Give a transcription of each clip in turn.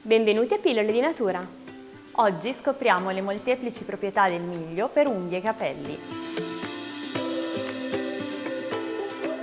Benvenuti a Pillole di Natura. Oggi scopriamo le molteplici proprietà del miglio per unghie e capelli.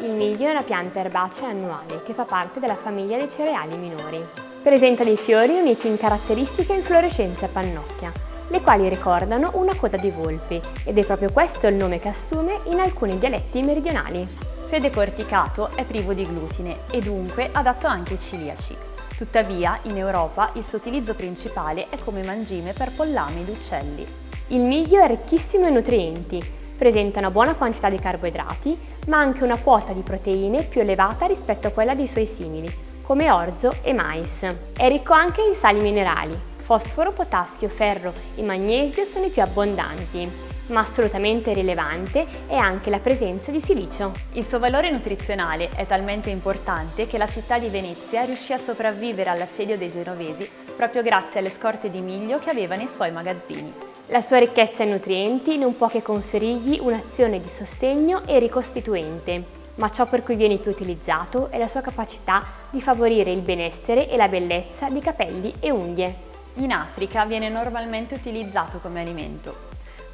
Il miglio è una pianta erbacea annuale che fa parte della famiglia dei cereali minori. Presenta dei fiori uniti in caratteristiche inflorescenze a pannocchia, le quali ricordano una coda di volpe, ed è proprio questo il nome che assume in alcuni dialetti meridionali. Se decorticato è privo di glutine e dunque adatto anche ai celiaci. Tuttavia, in Europa il suo utilizzo principale è come mangime per pollame ed uccelli. Il miglio è ricchissimo in nutrienti, presenta una buona quantità di carboidrati, ma anche una quota di proteine più elevata rispetto a quella dei suoi simili, come orzo e mais. È ricco anche in sali minerali. Fosforo, potassio, ferro e magnesio sono i più abbondanti, ma assolutamente rilevante è anche la presenza di silicio. Il suo valore nutrizionale è talmente importante che la città di Venezia riuscì a sopravvivere all'assedio dei genovesi proprio grazie alle scorte di miglio che aveva nei suoi magazzini. La sua ricchezza in nutrienti non può che conferirgli un'azione di sostegno e ricostituente, ma ciò per cui viene più utilizzato è la sua capacità di favorire il benessere e la bellezza di capelli e unghie. In Africa viene normalmente utilizzato come alimento.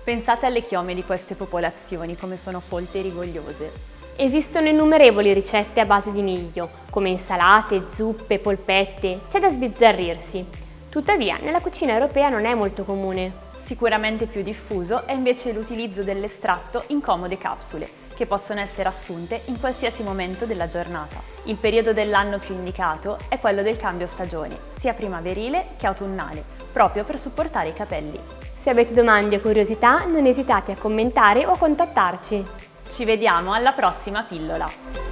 Pensate alle chiome di queste popolazioni, come sono folte e rigogliose. Esistono innumerevoli ricette a base di miglio, come insalate, zuppe, polpette, c'è da sbizzarrirsi. Tuttavia, nella cucina europea non è molto comune. Sicuramente più diffuso è invece l'utilizzo dell'estratto in comode capsule, che possono essere assunte in qualsiasi momento della giornata. Il periodo dell'anno più indicato è quello del cambio stagione, sia primaverile che autunnale, proprio per supportare i capelli. Se avete domande o curiosità, non esitate a commentare o a contattarci. Ci vediamo alla prossima pillola!